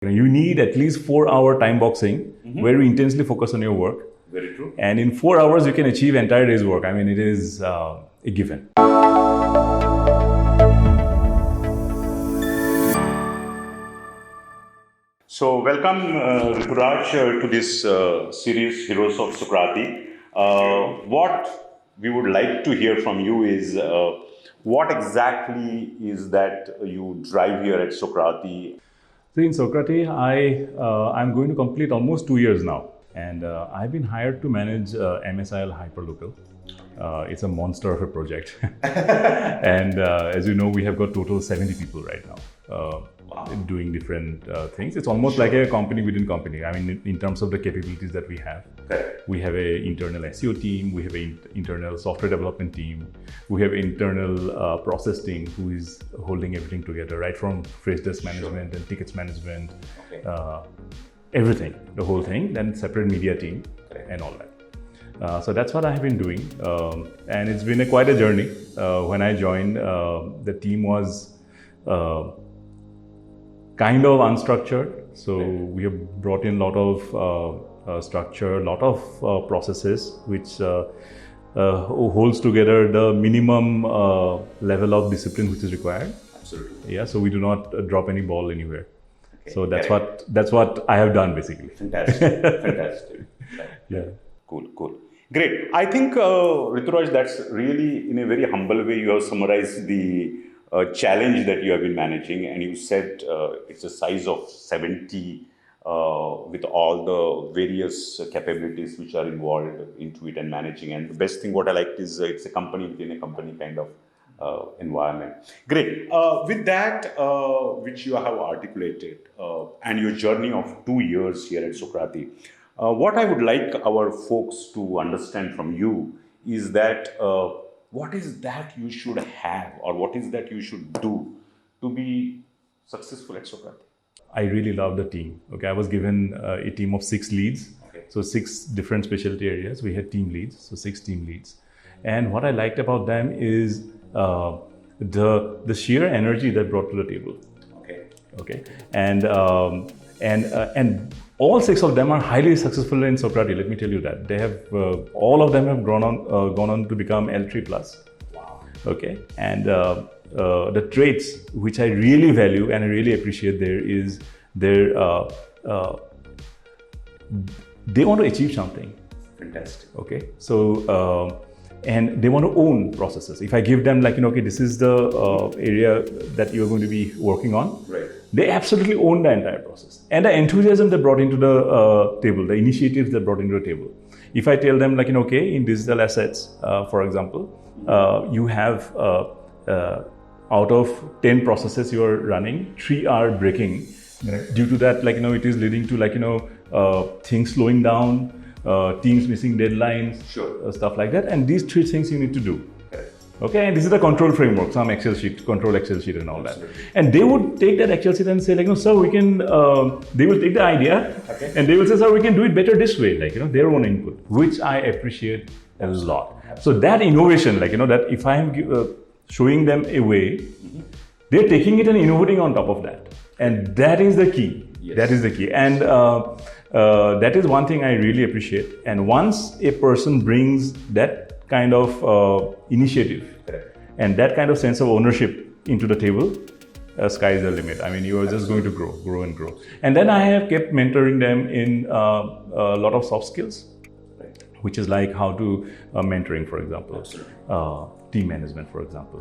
You need at least 4-hour time boxing where you intensely focus on your work. Very true. And in 4 hours, you can achieve entire day's work. I mean, it is a given. So welcome Rituraj to this series Heroes of Sokrati. What we would like to hear from you is what exactly is that you drive here at Sokrati? So in Sokrati, I'm going to complete almost 2 years now. And I've been hired to manage MSIL Hyperlocal. It's a monster of a project. And as you know, we have got total 70 people right now. Doing different things. It's almost like a company within company. I mean, in terms of the capabilities that we have. We have an internal SEO team, we have an internal software development team, we have internal process team who is holding everything together, right from phrase desk management and tickets management, everything, the whole thing, then separate media team and all that. So that's what I have been doing. And it's been quite a journey. When I joined, the team was kind of unstructured. So we have brought in a lot of structure, a lot of processes, which holds together the minimum level of discipline which is required. Absolutely. Yeah. So we do not drop any ball anywhere. Okay. So that's what I have done basically. Fantastic. Fantastic. Yeah. Cool. Great. I think Rituraj, that's really in a very humble way you have summarized the challenge that you have been managing, and you said it's a size of 70 with all the various capabilities which are involved into it and managing. And the best thing what I liked is it's a company within a company kind of environment. Great. With that, which you have articulated, and your journey of 2 years here at Sokrati, what I would like our folks to understand from you is that what is that you should have, or what is that you should do to be successful at Sokrati? I really love the team. Okay, I was given a team of 6 leads. Okay. So 6 different specialty areas. We had team leads, so 6 team leads. And what I liked about them is the sheer energy they brought to the table. Okay. And all 6 of them are highly successful in Sokrati. Let me tell you that they have all of them have gone on to become L3+. Wow. Okay, and the traits which I really value and I really appreciate there is their they want to achieve something. Fantastic. Okay, so and they want to own processes. If I give them okay, this is the area that you're going to be working on. Right. They absolutely own the entire process. And the enthusiasm they brought into the table, the initiatives they brought into the table. If I tell them okay, in digital assets, for example, you have out of 10 processes you are running, 3 are breaking. Right. Due to that, it is leading to things slowing down, teams missing deadlines, stuff like that. And these 3 things you need to do. Okay, and this is the control framework, some Excel sheet, control Excel sheet and all that. And they would take that Excel sheet and say no, sir, we can, they will take the idea and they will say, sir, we can do it better this way, their own input, which I appreciate a lot. So that innovation, that if I am showing them a way, they're taking it and innovating on top of that. And that is the key. Yes. That is the key. And that is one thing I really appreciate. And once a person brings that kind of initiative and that kind of sense of ownership into the table, sky is the limit. I mean, you are just going to grow and grow. And then I have kept mentoring them in a lot of soft skills, which is like how to mentoring, for example, team management, for example,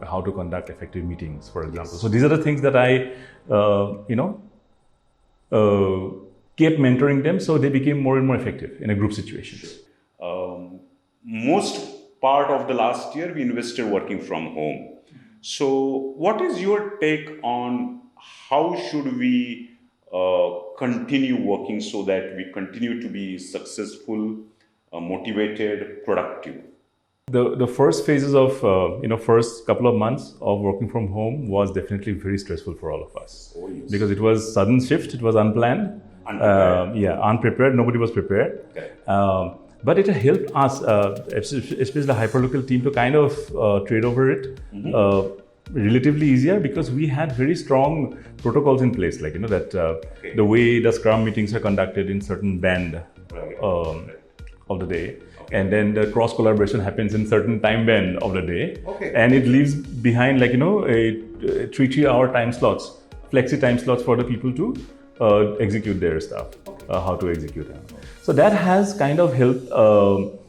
how to conduct effective meetings, for example. So these are the things that I, kept mentoring them, so they became more and more effective in a group situations. Most part of the last year we invested working from home. So what is your take on how should we continue working so that we continue to be successful, motivated, productive? The first phases of first couple of months of working from home was definitely very stressful for all of us. Oh, yes. Because it was sudden shift, it was unplanned, unprepared. Nobody was prepared. Okay. But it helped us, especially the hyperlocal team, to kind of trade over it, relatively easier because we had very strong protocols in place, like that the way the Scrum meetings are conducted in certain band of the day, and then the cross collaboration happens in certain time band of the day, and it leaves behind like a 3-hour time slots, flexi time slots for the people to execute their stuff, how to execute them. So that has kind of helped so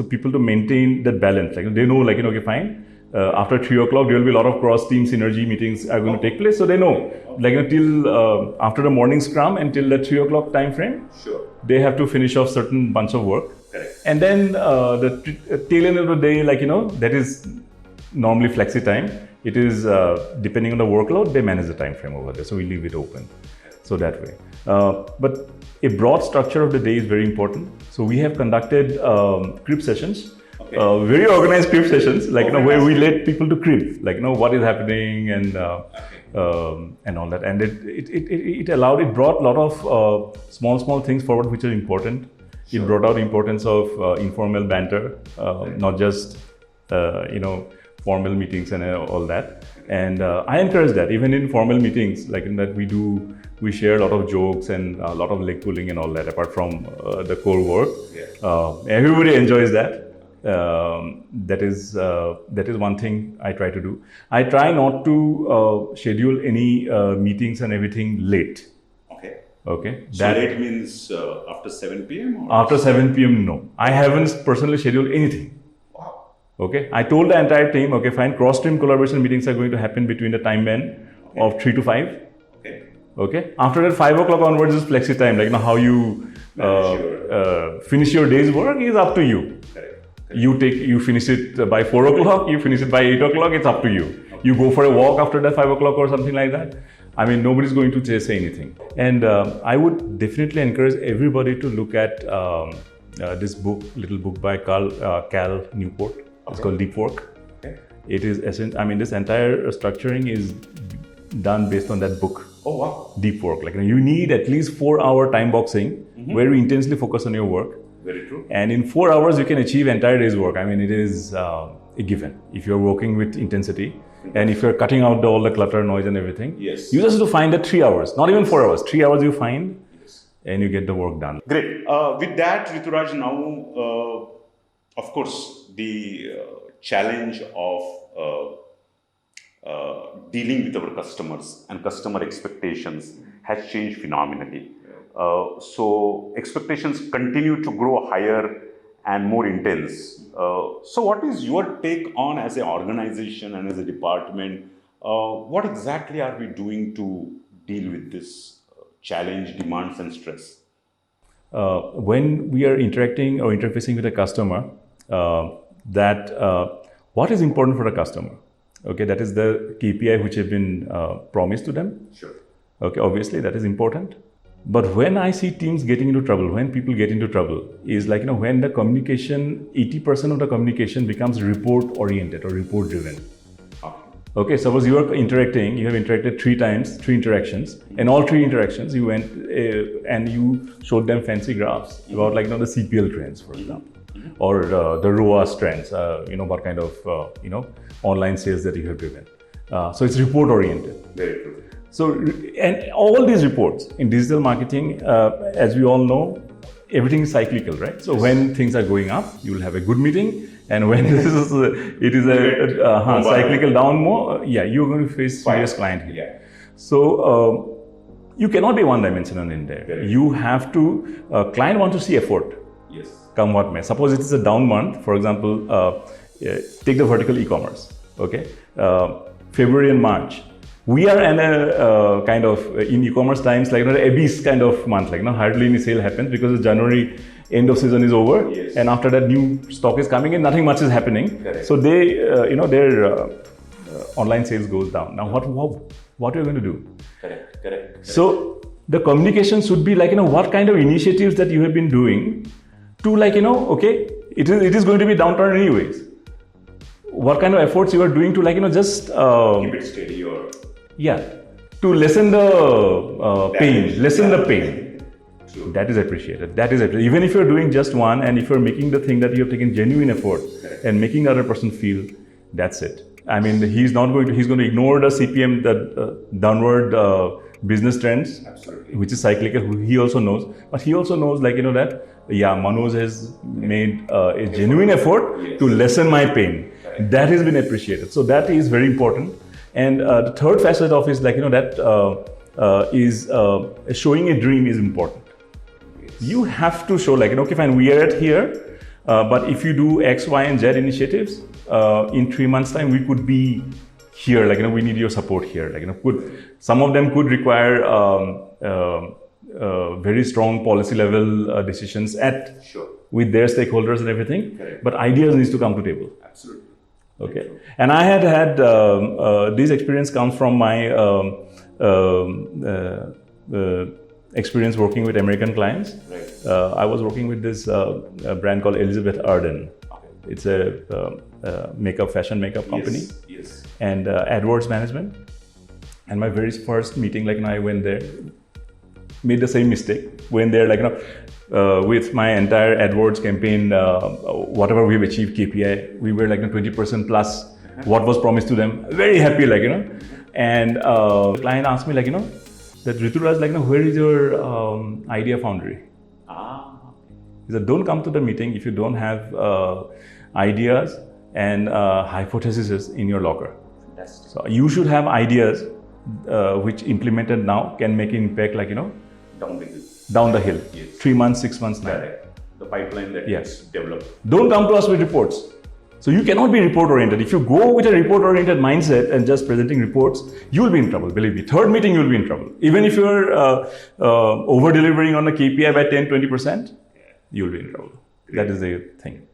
people to maintain that balance. Like they know, like okay, fine. After 3 o'clock, there will be a lot of cross-team synergy meetings are going to take place. So they know, like till after the morning scrum until the 3 o'clock time frame, they have to finish off certain bunch of work. And then the tail end of the day, like that is normally flexi time. It is depending on the workload, they manage the time frame over there. So we leave it open. So that way. But a broad structure of the day is very important. So we have conducted crib sessions. Very organized crib sessions, like where we let people to crib, like what is happening and all that, and it brought a lot of small things forward which are important. It brought out importance of informal banter, not just formal meetings and all that. And I encourage that even in formal meetings, like in that we share a lot of jokes and a lot of leg pulling and all that. Apart from the core work, everybody enjoys that. That is one thing I try to do. I try not to schedule any meetings and everything late. Okay. So late means after 7 p.m. or after 7 p.m. No, I haven't personally scheduled anything. Wow. Okay. I told the entire team, okay, fine. Cross-team collaboration meetings are going to happen between the time band of 3 to 5. Okay. After that, 5 o'clock onwards is flexi time. Like how you finish your day's work is up to you. You finish it by 4 o'clock, you finish it by 8 o'clock, it's up to you. You go for a walk after that 5 o'clock or something like that. I mean, nobody's going to say anything. And I would definitely encourage everybody to look at this little book by Cal Newport. It's called Deep Work. It is this entire structuring is done based on that book. Oh wow! Deep Work. Like you need at least 4-hour time boxing where you intensely focus on your work. Very true. And in 4 hours, you can achieve entire day's work. I mean, it is a given. If you're working with intensity and if you're cutting out all the clutter, noise and everything, you just have to find that 3 hours, not even 4 hours. 3 hours you find and you get the work done. Great. With that, Rituraj, now, of course, the challenge of dealing with our customers and customer expectations has changed phenomenally. So expectations continue to grow higher and more intense. So what is your take on, as an organization and as a department, what exactly are we doing to deal with this challenge, demands and stress? When we are interacting or interfacing with a customer, what is important for the customer? Okay, that is the KPI which have been promised to them. Okay, obviously that is important. But when I see teams getting into trouble, when people get into trouble, is like, when the communication, 80% of the communication becomes report oriented or report driven. Okay, suppose you have interacted 3 times, 3 interactions, and all 3 interactions you went and you showed them fancy graphs about the CPL trends, for example, or the ROAS trends, what kind of, online sales that you have driven. So it's report oriented. Very true. So, and all these reports in digital marketing, as we all know, everything is cyclical, right? So when things are going up, you will have a good meeting, and when it is a cyclical down more, you're going to face serious client here. So you cannot be one-dimensional in there. You have to, client want to see effort. Come what may. Suppose it is a down month, for example, take the vertical e-commerce. Okay, February and March. We are in a kind of in e-commerce times like an abyss kind of month, hardly any sale happens because January end of season is over, and after that new stock is coming in, nothing much is happening. So they, their online sales goes down. Now what are you going to do? Correct. So the communication should be what kind of initiatives that you have been doing to okay, it is going to be downturn anyways. What kind of efforts you are doing to just keep it steady or to lessen the pain, True. That is appreciated. Even if you're doing just one, and if you're making the thing that you have taken genuine effort and making the other person feel, that's it. I mean, he's going to ignore the CPM, the downward business trends, Absolutely. which is cyclical. He also knows, but he also knows, like, that Manoj has made a genuine effort to lessen my pain. That has been appreciated. So that is very important. And the third facet of is, like, is showing a dream is important. You have to show, like, okay, fine, we are at here, but if you do X, Y, and Z initiatives, in 3 months' time, we could be here. Like, we need your support here. Like, some of them could require very strong policy level decisions with their stakeholders and everything. Correct. But ideas needs to come to table. Absolutely. Okay. And I had this experience comes from my experience working with American clients. Right. I was working with this brand called Elizabeth Arden. It's a fashion makeup company. Yes. And AdWords management. And my very first meeting, like, I went there, made the same mistake. Went there, like, with my entire AdWords campaign, whatever we've achieved KPI, we were like 20% plus what was promised to them. Very happy, like, And the client asked me, like, that Rituraj, like, where is your idea foundry? He said, don't come to the meeting if you don't have ideas and hypotheses in your locker. So you should have ideas which implemented now can make an impact, like, down the hill. Yes. 3 months, 6 months now. Correct. The pipeline that gets developed. Don't come to us with reports. So you cannot be report oriented. If you go with a report oriented mindset and just presenting reports, you will be in trouble. Believe me, third meeting you will be in trouble. Even if you're over delivering on the KPI by 10-20%, you will be in trouble. That is the thing.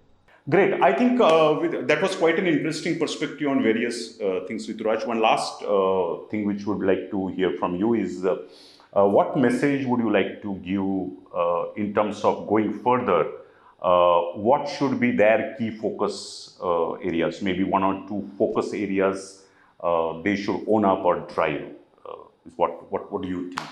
Great. I think that was quite an interesting perspective on various things, Rituraj. One last thing which would like to hear from you is what message would you like to give in terms of going further? What should be their key focus areas? Maybe 1 or 2 focus areas they should own up or drive. What do you think?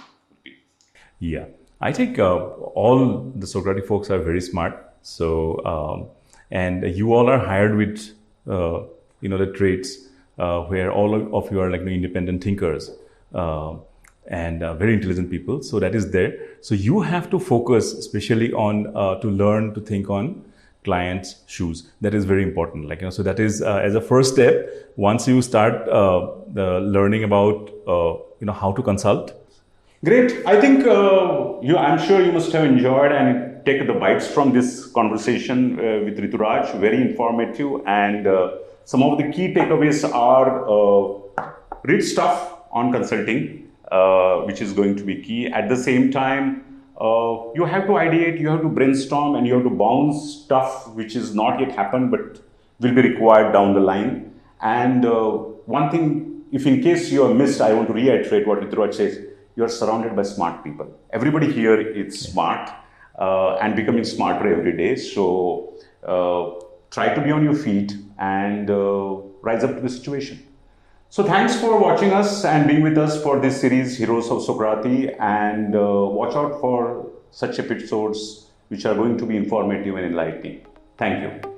Yeah, I think all the Sokrati folks are very smart. So, and you all are hired with, the traits where all of you are like independent thinkers and very intelligent people. So that is there. So you have to focus especially on to learn to think on clients' shoes. That is very important. Like, so that is as a first step. Once you start learning about, how to consult. Great. I think I'm sure you must have enjoyed and take the bites from this conversation with Rituraj. Very informative, and some of the key takeaways are read stuff on consulting, which is going to be key. At the same time, you have to ideate, you have to brainstorm, and you have to bounce stuff which is not yet happened but will be required down the line. And one thing, if in case you are missed, I want to reiterate what Rituraj says. You are surrounded by smart people. Everybody here is smart and becoming smarter every day. So try to be on your feet and rise up to the situation. So thanks for watching us and being with us for this series, Heroes of Sokrati, and watch out for such episodes which are going to be informative and enlightening. Thank you.